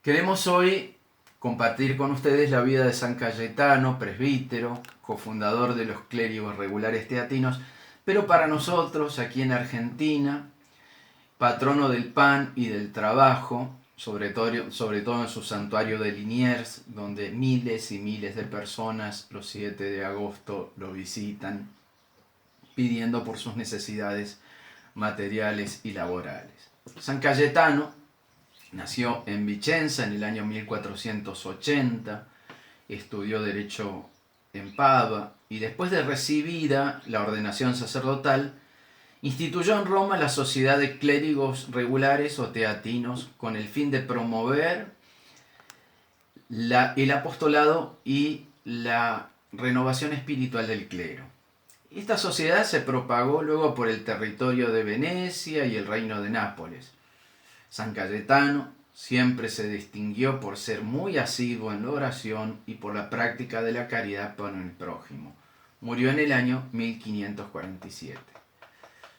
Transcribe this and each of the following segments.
Queremos hoy compartir con ustedes la vida de San Cayetano, presbítero, cofundador de los clérigos regulares teatinos, pero para nosotros, aquí en Argentina, patrono del pan y del trabajo, sobre todo en su santuario de Liniers, donde miles y miles de personas los 7 de agosto lo visitan, pidiendo por sus necesidades materiales y laborales. San Cayetano nació en Vicenza en el año 1480, estudió Derecho en Padua y después de recibida la ordenación sacerdotal, instituyó en Roma la Sociedad de Clérigos Regulares o Teatinos con el fin de promover el apostolado y la renovación espiritual del clero. Esta sociedad se propagó luego por el territorio de Venecia y el reino de Nápoles. San Cayetano siempre se distinguió por ser muy asiduo en la oración y por la práctica de la caridad con el prójimo. Murió en el año 1547.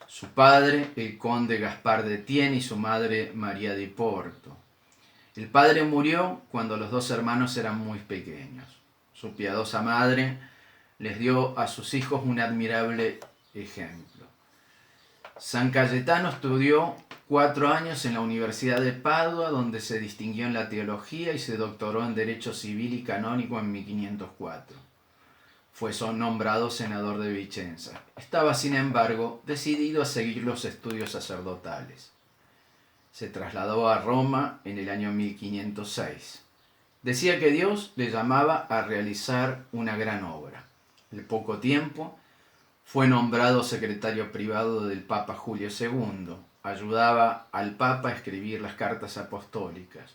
Su padre, el conde Gaspar de Thiene, y su madre, María de Porto. El padre murió cuando los dos hermanos eran muy pequeños. Su piadosa madre les dio a sus hijos un admirable ejemplo. San Cayetano estudió 4 años en la Universidad de Padua, donde se distinguió en la teología y se doctoró en Derecho Civil y Canónico en 1504. Fue nombrado senador de Vicenza. Estaba, sin embargo, decidido a seguir los estudios sacerdotales. Se trasladó a Roma en el año 1506. Decía que Dios le llamaba a realizar una gran obra. Al poco tiempo, fue nombrado secretario privado del Papa Julio II. Ayudaba al Papa a escribir las cartas apostólicas.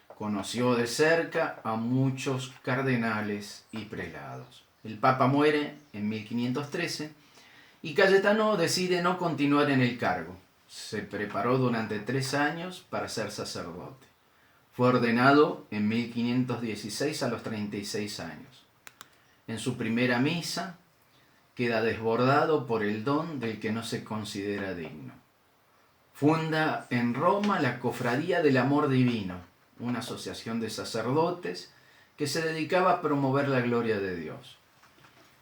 Conoció de cerca a muchos cardenales y prelados. El Papa muere en 1513 y Cayetano decide no continuar en el cargo. Se preparó durante 3 años para ser sacerdote. Fue ordenado en 1516 a los 36 años. En su primera misa queda desbordado por el don del que no se considera digno. Funda en Roma la Cofradía del Amor Divino, una asociación de sacerdotes que se dedicaba a promover la gloria de Dios.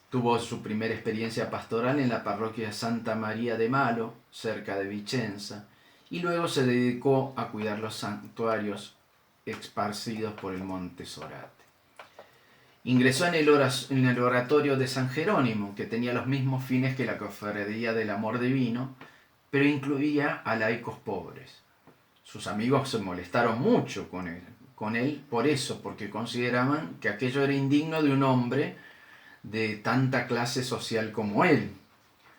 Tuvo su primera experiencia pastoral en la parroquia Santa María de Malo, cerca de Vicenza, y luego se dedicó a cuidar los santuarios esparcidos por el monte Sorate. Ingresó en el oratorio de San Jerónimo, que tenía los mismos fines que la Cofradía del Amor Divino, pero incluía a laicos pobres. Sus amigos se molestaron mucho con él por eso, porque consideraban que aquello era indigno de un hombre de tanta clase social como él.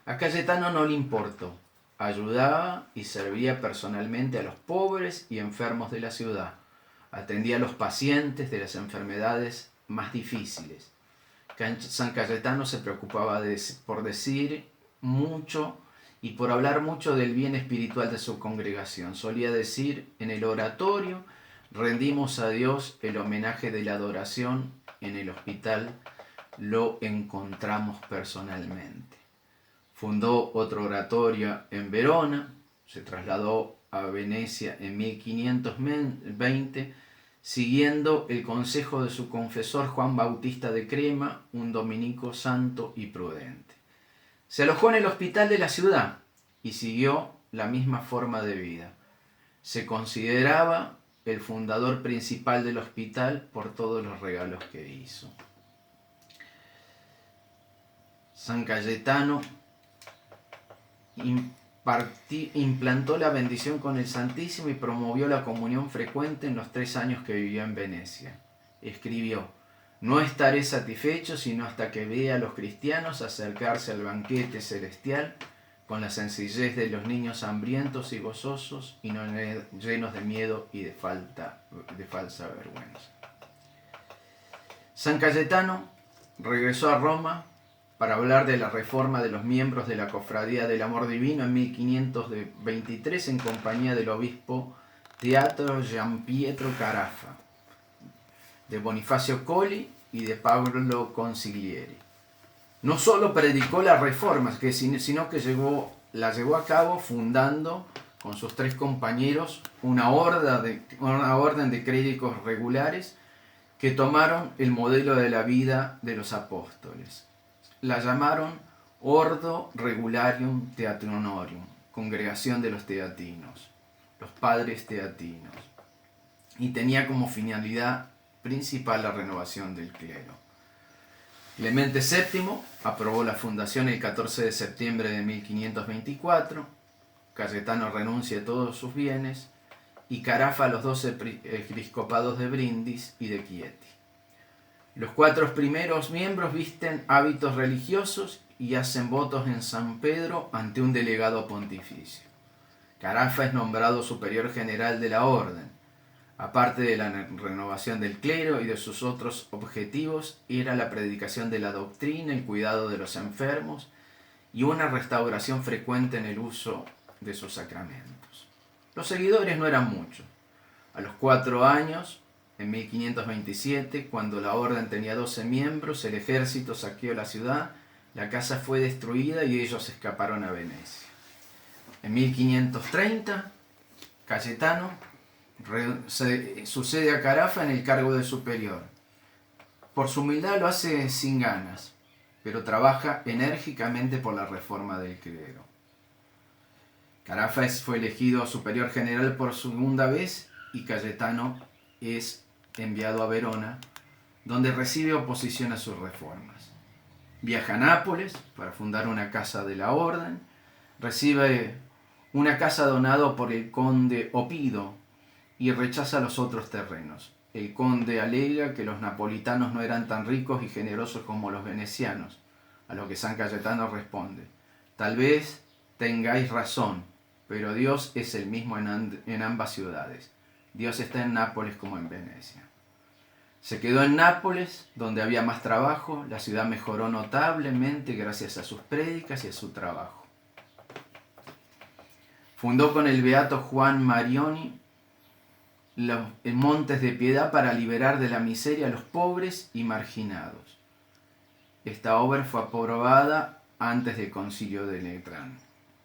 A Cayetano no le importó. Ayudaba y servía personalmente a los pobres y enfermos de la ciudad. Atendía a los pacientes de las enfermedades más difíciles. San Cayetano se preocupaba por decir mucho y por hablar mucho del bien espiritual de su congregación. Solía decir en el oratorio: rendimos a Dios el homenaje de la adoración, en el hospital lo encontramos personalmente. Fundó otro oratorio en Verona, se trasladó a Venecia en 1520, siguiendo el consejo de su confesor Juan Bautista de Crema, un dominico santo y prudente. Se alojó en el hospital de la ciudad y siguió la misma forma de vida. Se consideraba el fundador principal del hospital por todos los regalos que hizo. San Cayetano implantó la bendición con el Santísimo y promovió la comunión frecuente en los 3 años que vivió en Venecia. Escribió: no estaré satisfecho sino hasta que vea a los cristianos acercarse al banquete celestial con la sencillez de los niños hambrientos y gozosos y no llenos de miedo y de falsa vergüenza. San Cayetano regresó a Roma para hablar de la reforma de los miembros de la Cofradía del Amor Divino en 1523 en compañía del obispo Teatro Giampietro Carafa, de Bonifacio Colli y de Paolo Consiglieri. No solo predicó las reformas, sino que la llevó a cabo fundando con sus 3 compañeros una orden de clérigos regulares que tomaron el modelo de la vida de los apóstoles. La llamaron Ordo Regularium Theatinorium, congregación de los teatinos, los padres teatinos, y tenía como finalidad principal la renovación del clero. Clemente VII aprobó la fundación el 14 de septiembre de 1524, Cayetano renuncia a todos sus bienes y Carafa a los 12 episcopados de Brindis y de Chieti. Los 4 primeros miembros visten hábitos religiosos y hacen votos en San Pedro ante un delegado pontificio. Carafa es nombrado superior general de la orden. Aparte de la renovación del clero y de sus otros objetivos, era la predicación de la doctrina, el cuidado de los enfermos y una restauración frecuente en el uso de sus sacramentos. Los seguidores no eran muchos. A los 4 años, en 1527, cuando la orden tenía 12 miembros, el ejército saqueó la ciudad, la casa fue destruida y ellos escaparon a Venecia. En 1530, Cayetano sucede a Carafa en el cargo de superior. Por su humildad lo hace sin ganas, pero trabaja enérgicamente por la reforma del clero. Carafa fue elegido superior general por segunda vez y Cayetano es enviado a Verona, donde recibe oposición a sus reformas. Viaja a Nápoles para fundar una casa de la orden, recibe una casa donada por el conde Opido y rechaza los otros terrenos. El conde alega que los napolitanos no eran tan ricos y generosos como los venecianos, a lo que San Cayetano responde: tal vez tengáis razón, pero Dios es el mismo en ambas ciudades. Dios está en Nápoles como en Venecia. Se quedó en Nápoles, donde había más trabajo. La ciudad mejoró notablemente gracias a sus prédicas y a su trabajo. Fundó con el beato Juan Marioni los Montes de Piedad para liberar de la miseria a los pobres y marginados. Esta obra fue aprobada antes del Concilio de Letrán.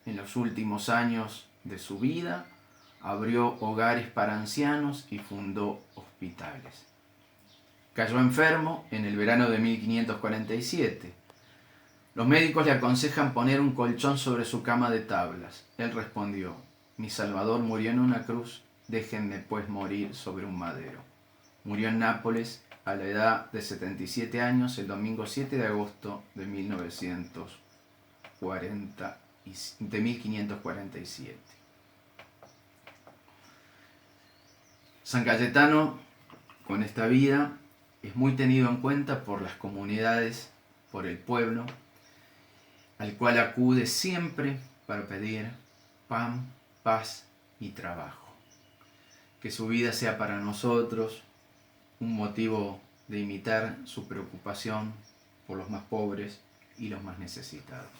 En los últimos años de su vida, abrió hogares para ancianos y fundó hospitales. Cayó enfermo en el verano de 1547. Los médicos le aconsejan poner un colchón sobre su cama de tablas. Él respondió: mi Salvador murió en una cruz, déjenme pues morir sobre un madero. Murió en Nápoles a la edad de 77 años el domingo 7 de agosto de 1547. San Cayetano, con esta vida, es muy tenido en cuenta por las comunidades, por el pueblo, al cual acude siempre para pedir pan, paz y trabajo. Que su vida sea para nosotros un motivo de imitar su preocupación por los más pobres y los más necesitados.